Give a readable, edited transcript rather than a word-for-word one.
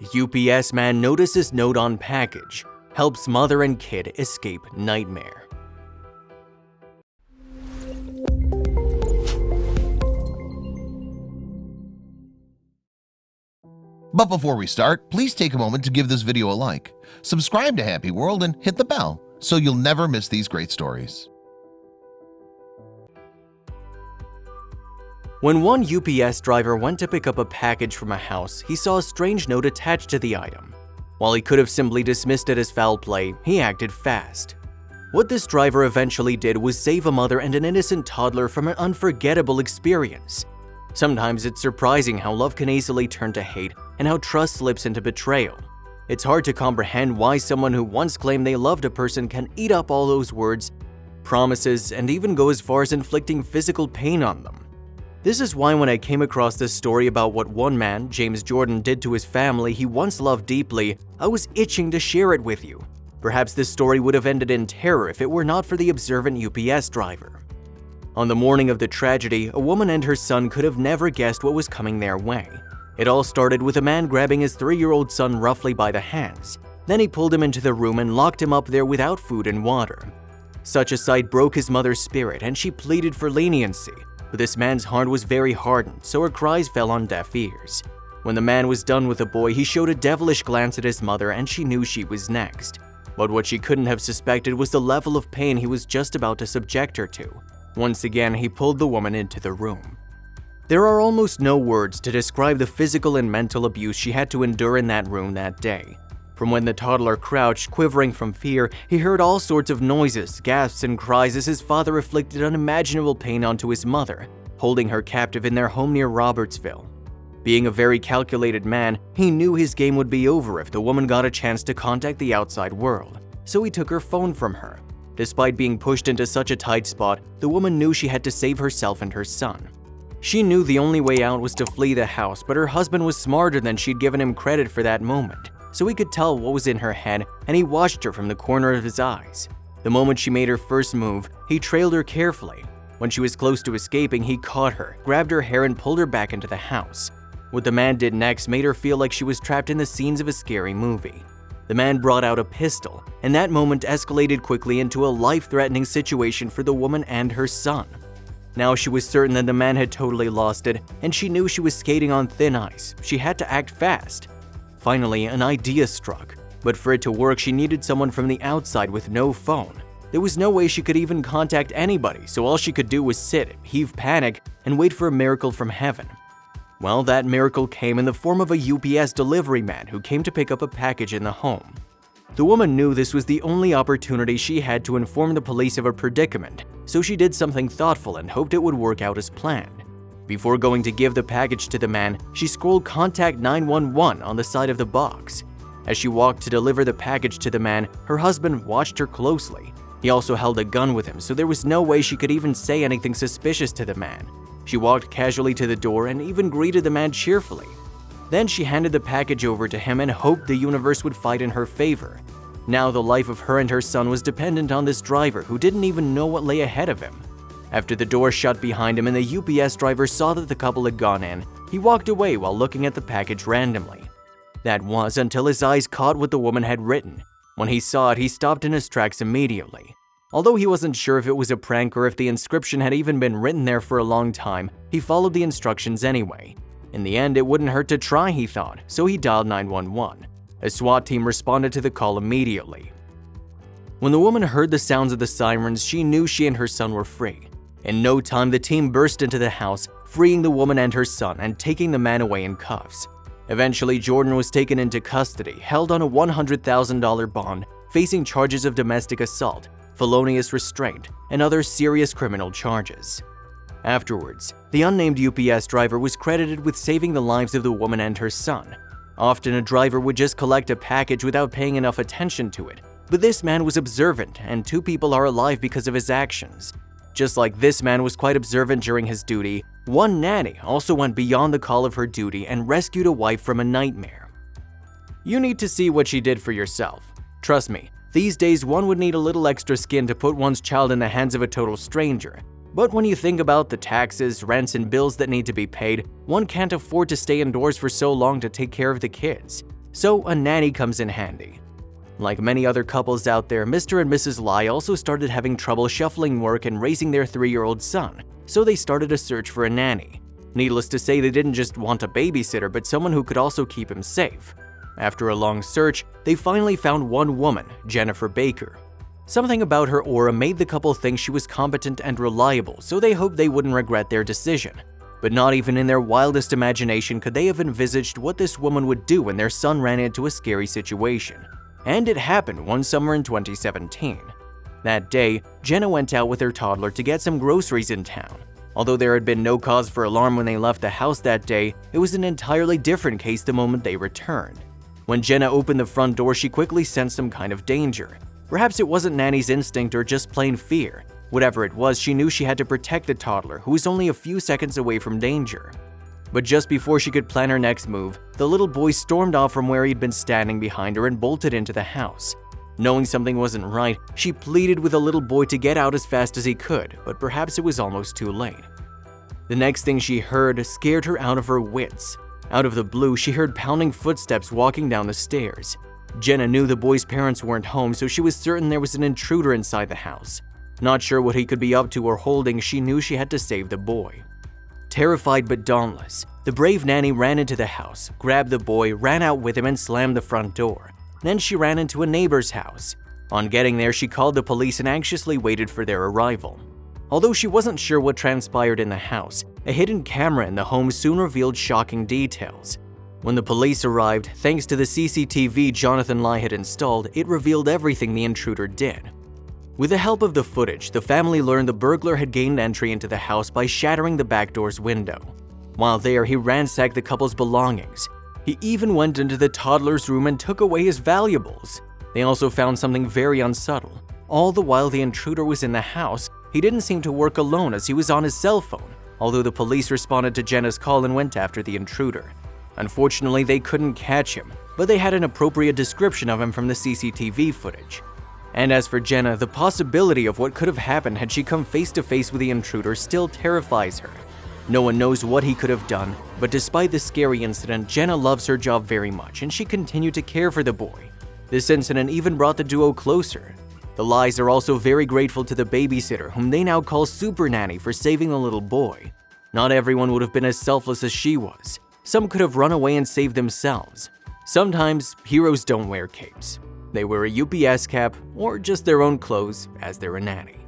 UPS man notices note on package, helps mother and kid escape nightmare. But before we start, please take a moment to give this video a like, subscribe to Happy World, and hit the bell so you'll never miss these great stories. When one UPS driver went to pick up a package from a house, he saw a strange note attached to the item. While he could have simply dismissed it as foul play, he acted fast. What this driver eventually did was save a mother and an innocent toddler from an unforgettable experience. Sometimes it's surprising how love can easily turn to hate and how trust slips into betrayal. It's hard to comprehend why someone who once claimed they loved a person can eat up all those words, promises, and even go as far as inflicting physical pain on them. This is why when I came across this story about what one man, James Jordan, did to his family he once loved deeply, I was itching to share it with you. Perhaps this story would have ended in terror if it were not for the observant UPS driver. On the morning of the tragedy, a woman and her son could have never guessed what was coming their way. It all started with a man grabbing his 3-year-old son roughly by the hands. Then he pulled him into the room and locked him up there without food and water. Such a sight broke his mother's spirit and she pleaded for leniency. But this man's heart was very hardened, so her cries fell on deaf ears. When the man was done with the boy, he showed a devilish glance at his mother and she knew she was next. But what she couldn't have suspected was the level of pain he was just about to subject her to. Once again, he pulled the woman into the room. There are almost no words to describe the physical and mental abuse she had to endure in that room that day. From when the toddler crouched, quivering from fear, he heard all sorts of noises, gasps, and cries as his father inflicted unimaginable pain onto his mother, holding her captive in their home near Robertsville. Being a very calculated man, he knew his game would be over if the woman got a chance to contact the outside world, so he took her phone from her. Despite being pushed into such a tight spot, the woman knew she had to save herself and her son. She knew the only way out was to flee the house, but her husband was smarter than she'd given him credit for that moment, so he could tell what was in her head, and he watched her from the corner of his eyes. The moment she made her first move, he trailed her carefully. When she was close to escaping, he caught her, grabbed her hair, and pulled her back into the house. What the man did next made her feel like she was trapped in the scenes of a scary movie. The man brought out a pistol, and that moment escalated quickly into a life-threatening situation for the woman and her son. Now she was certain that the man had totally lost it, and she knew she was skating on thin ice. She had to act fast. Finally, an idea struck, but for it to work, she needed someone from the outside with no phone. There was no way she could even contact anybody, so all she could do was sit, heave panic, and wait for a miracle from heaven. Well, that miracle came in the form of a UPS delivery man who came to pick up a package in the home. The woman knew this was the only opportunity she had to inform the police of her predicament, so she did something thoughtful and hoped it would work out as planned. Before going to give the package to the man, she scrolled "Contact 911" on the side of the box. As she walked to deliver the package to the man, her husband watched her closely. He also held a gun with him, so there was no way she could even say anything suspicious to the man. She walked casually to the door and even greeted the man cheerfully. Then she handed the package over to him and hoped the universe would fight in her favor. Now the life of her and her son was dependent on this driver who didn't even know what lay ahead of him. After the door shut behind him and the UPS driver saw that the couple had gone in, he walked away while looking at the package randomly. That was until his eyes caught what the woman had written. When he saw it, he stopped in his tracks immediately. Although he wasn't sure if it was a prank or if the inscription had even been written there for a long time, he followed the instructions anyway. In the end, it wouldn't hurt to try, he thought, so he dialed 911. A SWAT team responded to the call immediately. When the woman heard the sounds of the sirens, she knew she and her son were free. In no time, the team burst into the house, freeing the woman and her son and taking the man away in cuffs. Eventually, Jordan was taken into custody, held on a $100,000 bond, facing charges of domestic assault, felonious restraint, and other serious criminal charges. Afterwards, the unnamed UPS driver was credited with saving the lives of the woman and her son. Often a driver would just collect a package without paying enough attention to it, but this man was observant, and 2 people are alive because of his actions. Just like this man was quite observant during his duty, one nanny also went beyond the call of her duty and rescued a wife from a nightmare. You need to see what she did for yourself. Trust me, these days one would need a little extra skin to put one's child in the hands of a total stranger. But when you think about the taxes, rents, and bills that need to be paid, one can't afford to stay indoors for so long to take care of the kids. so a nanny comes in handy. Like many other couples out there, Mr. and Mrs. Lai also started having trouble shuffling work and raising their 3-year-old son, so they started a search for a nanny. Needless to say, they didn't just want a babysitter, but someone who could also keep him safe. After a long search, they finally found one woman, Jennifer Baker. Something about her aura made the couple think she was competent and reliable, so they hoped they wouldn't regret their decision. But not even in their wildest imagination could they have envisaged what this woman would do when their son ran into a scary situation. And it happened one summer in 2017. That day, Jenna went out with her toddler to get some groceries in town. Although there had been no cause for alarm when they left the house that day, it was an entirely different case the moment they returned. When Jenna opened the front door, she quickly sensed some kind of danger. Perhaps it wasn't Nanny's instinct or just plain fear. Whatever it was, she knew she had to protect the toddler, who was only a few seconds away from danger. But just before she could plan her next move, the little boy stormed off from where he'd been standing behind her and bolted into the house. Knowing something wasn't right, she pleaded with the little boy to get out as fast as he could, but perhaps it was almost too late. The next thing she heard scared her out of her wits. Out of the blue, she heard pounding footsteps walking down the stairs. Jenna knew the boy's parents weren't home, so she was certain there was an intruder inside the house. Not sure what he could be up to or holding, she knew she had to save the boy. Terrified but dauntless, the brave nanny ran into the house, grabbed the boy, ran out with him, and slammed the front door. Then she ran into a neighbor's house. On getting there, she called the police and anxiously waited for their arrival. Although she wasn't sure what transpired in the house, a hidden camera in the home soon revealed shocking details. When the police arrived, thanks to the CCTV Jonathan Lai had installed, it revealed everything the intruder did. With the help of the footage, the family learned the burglar had gained entry into the house by shattering the back door's window. While there, he ransacked the couple's belongings. He even went into the toddler's room and took away his valuables. They also found something very unsubtle. All the while the intruder was in the house, he didn't seem to work alone as he was on his cell phone, although the police responded to Jenna's call and went after the intruder. Unfortunately, they couldn't catch him, but they had an appropriate description of him from the CCTV footage. And as for Jenna, the possibility of what could have happened had she come face to face with the intruder still terrifies her. No one knows what he could have done, but despite the scary incident, Jenna loves her job very much and she continued to care for the boy. This incident even brought the duo closer. The Lais are also very grateful to the babysitter, whom they now call Super Nanny, for saving the little boy. Not everyone would have been as selfless as she was. Some could have run away and saved themselves. Sometimes, heroes don't wear capes. They wear a UPS cap or just their own clothes as they're a nanny.